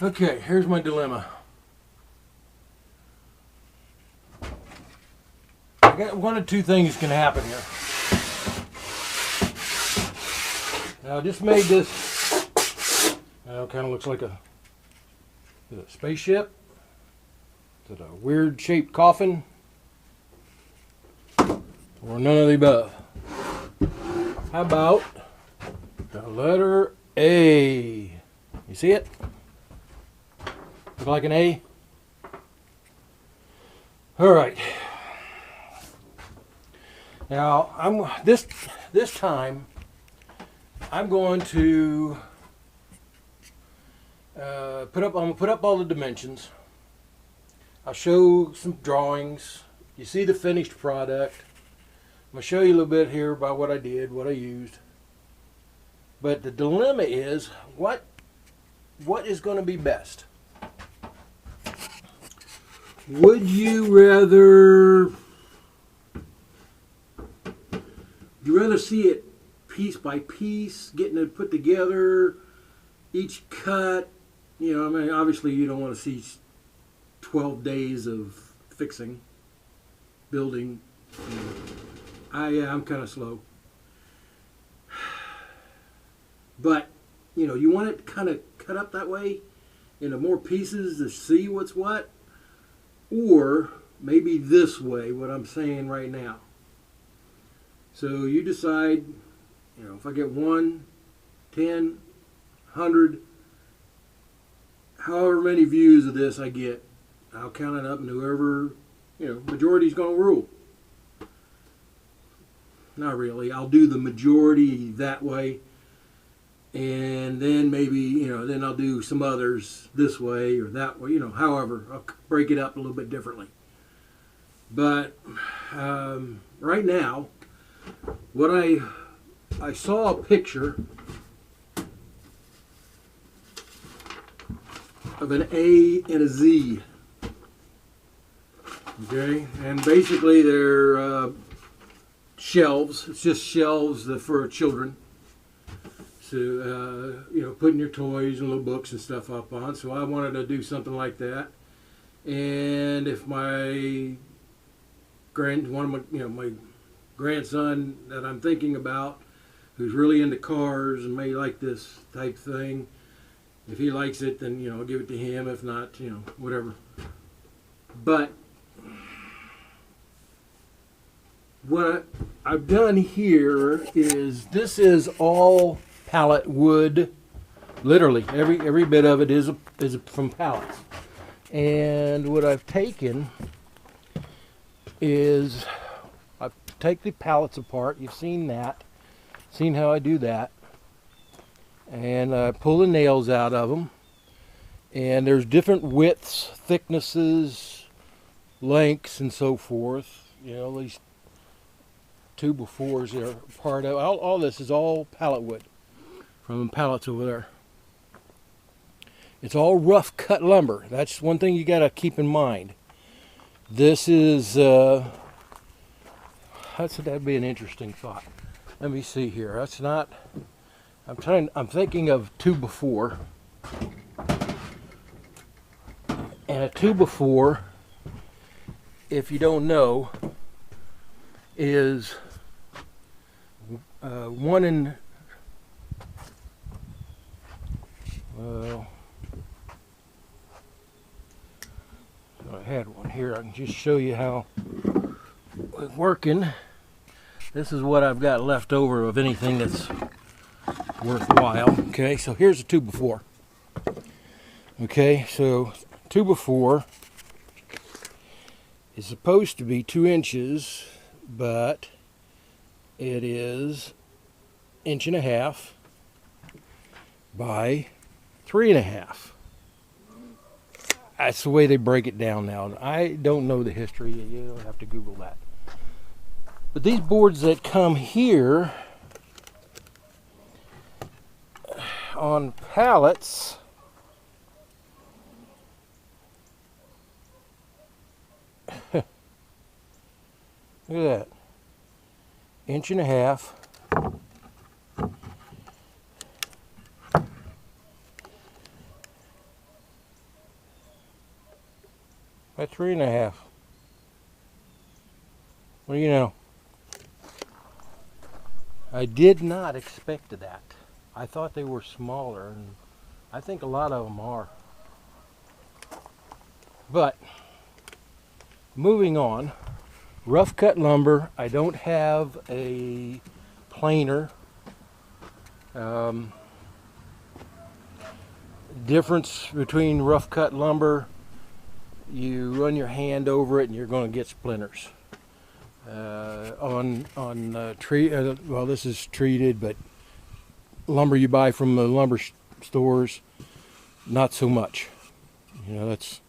Okay, here's my dilemma. I got one of two things can happen here. Now I just made this, well, kind of looks like a spaceship. Is it a weird shaped coffin? Or none of the above? How about the letter A? You see it? Look like an A? Alright. Now this time I'm going to put up all the dimensions. I'll show some drawings. You see the finished product. I'm going to show you a little bit here about what I did, what I used. But the dilemma is, what is going to be best? Would you rather see it piece by piece, getting it put together, each cut? You know, I mean, obviously you don't want to see 12 days of fixing, building. You know. I'm kind of slow. But, you know, you want it kind of cut up that way into more pieces to see what's what. Or maybe this way, what I'm saying right now. So you decide, you know, if I get 1, 10, 100, however many views of this I get, I'll count it up and whoever, you know, majority's going to rule. Not really. I'll do the majority that way. And then maybe, you know, then I'll do some others this way or that way, you know, however, I'll break it up a little bit differently. But right now, what I saw a picture of an A and a Z. Okay, and basically they're shelves. It's just shelves for children. So, you know, putting your toys and little books and stuff up on. So I wanted to do something like that. And if my my grandson that I'm thinking about, who's really into cars and may like this type thing, if he likes it, then, you know, I'll give it to him. If not, you know, whatever. But what I've done here is, this is all pallet wood. Literally every bit of it is from pallets. And what I've taken is, I take the pallets apart. You've seen that, seen how I do that, and I pull the nails out of them. And there's different widths, thicknesses, lengths, and so forth. You know, these 2x4s are part of all this is all pallet wood from the pallets over there. It's all rough cut lumber. That's one thing you got to keep in mind. This is that'd be an interesting thought. Let me see here. That's not. I'm thinking of 2x4. And a 2x4, if you don't know, is 1 in. Well, I had one here. I can just show you how it's working. This is what I've got left over of anything that's worthwhile. Okay, so here's a 2x4. Okay, so 2x4 is supposed to be 2 inches, but it is 1.5 inches by 3.5 inches. That's the way they break it down now. I don't know the history. You don't have to Google that. But these boards that come here on pallets, look at that, 1.5 inches. by 3.5. What do you know? I did not expect that. I thought they were smaller, and I think a lot of them are. But moving on, rough cut lumber. I don't have a planer. Difference between rough cut lumber, you run your hand over it and you're going to get splinters. Well, this is treated, but lumber you buy from the lumber stores, not so much. You know, that's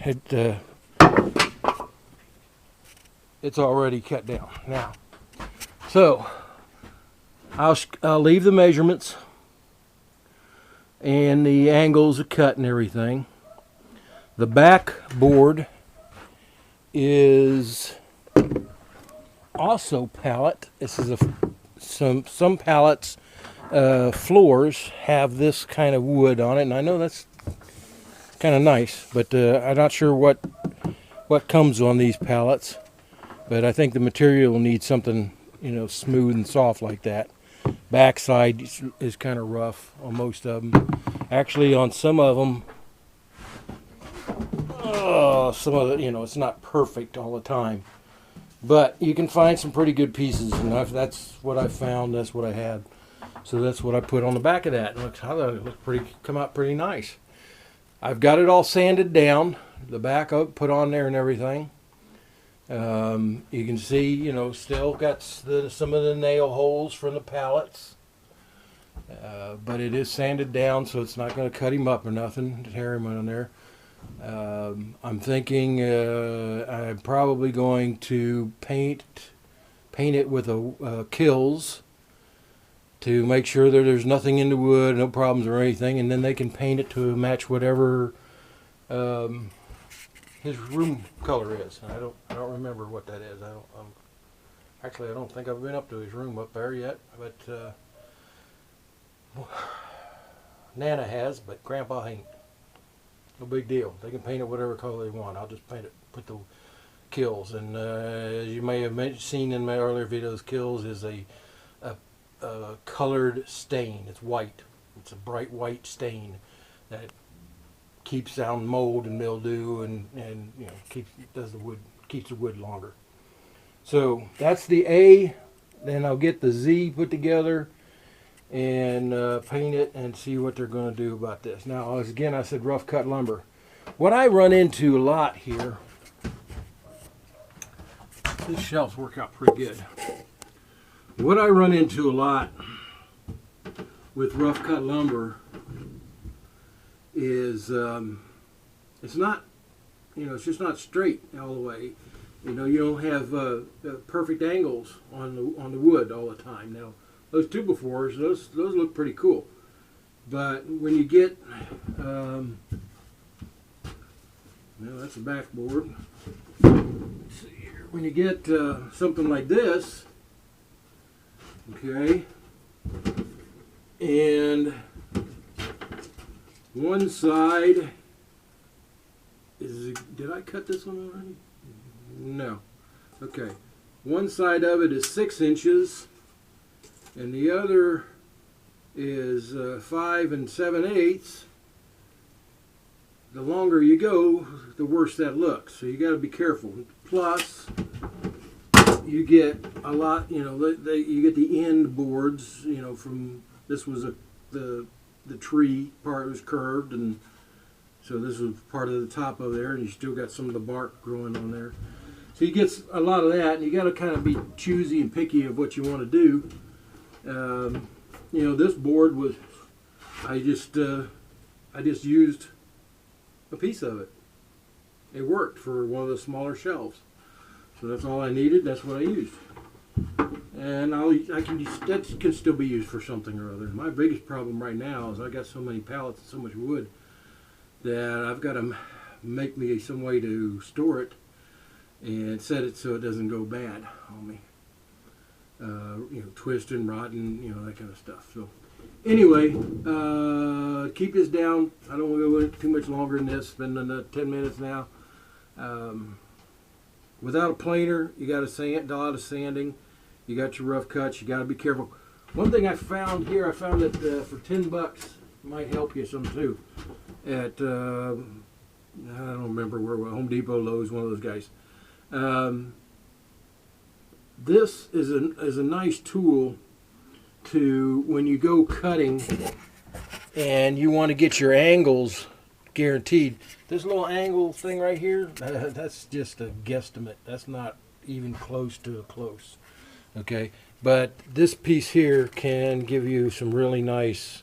it. It's already cut down now. So I'll leave the measurements and the angles of cut and everything. The back board is also pallet. This is some pallets floors have this kind of wood on it, and I know that's kind of nice, but I'm not sure what comes on these pallets. But I think the material needs something, you know, smooth and soft like that. Backside is kind of rough on most of them. Actually, on some of them, some of it, you know, it's not perfect all the time. But you can find some pretty good pieces, and that's what I found. That's what I had. So that's what I put on the back of that. And it looks come out pretty nice. I've got it all sanded down. The back I put on there and everything. You can see, you know, still got some of the nail holes from the pallets, but it is sanded down, so it's not going to cut him up or nothing to tear him on there. I'm thinking I'm probably going to paint it with a Kills to make sure that there's nothing in the wood, no problems or anything, and then they can paint it to match whatever his room color is. And I don't remember what that is. Actually, I don't think I've been up to his room up there yet, but Nana has, but Grandpa ain't. No big deal. They can paint it whatever color they want. I'll just paint it, put the Kills. And as you may have seen in my earlier videos, Kills is a colored stain. It's white. It's a bright white stain that keeps down mold and mildew, and you know, keeps the wood longer. So that's the A. Then I'll get the Z put together and paint it and see what they're going to do about this. Now, as again I said, rough cut lumber. What I run into a lot here, these shelves work out pretty good. What I run into a lot with rough cut lumber is it's not, you know, it's just not straight all the way. You know, you don't have perfect angles on the wood all the time. Now, those 2x4s, those look pretty cool. But when you get, well, that's a backboard. Let's see here. When you get something like this, okay, and one side is, did I cut this one already? No. Okay. One side of it is 6 inches, and the other is 5 7/8. The longer you go, the worse that looks. So you got to be careful. Plus, you get a lot. You know, you get the end boards. You know, from this was the tree part was curved, and so this was part of the top of there, and you still got some of the bark growing on there. So you get a lot of that, and you got to kind of be choosy and picky of what you want to do. You know, this board was, I just used a piece of it. It worked for one of the smaller shelves, so that's all I needed. That's what I used, and that can still be used for something or other. My biggest problem right now is I got so many pallets and so much wood that I've got to make me some way to store it and set it so it doesn't go bad on me. You know, twisting, rotting, you know, that kind of stuff. So anyway, keep this down. I don't want to go take too much longer than this. It's been 10 minutes now. Without a planer, you got a lot of sanding. You got your rough cuts. You got to be careful. One thing I found here, I found that for $10 might help you some too. At I don't remember where, Home Depot, Lowe's, one of those guys. This is a nice tool to when you go cutting and you want to get your angles guaranteed. This little angle thing right here, that's just a guesstimate. That's not even close to close. Okay, but this piece here can give you some really nice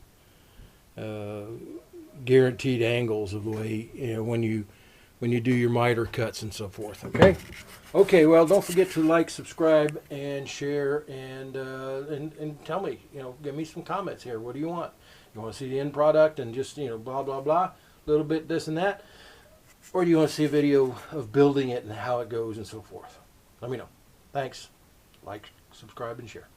guaranteed angles of the way, you know, when you do your miter cuts and so forth. Okay, well, don't forget to like, subscribe, and share, and tell me, you know, give me some comments here. What do you want? You want to see the end product and just, you know, blah blah blah, a little bit this and that, or do you want to see a video of building it and how it goes and so forth? Let me know. Thanks. Like, subscribe, and share.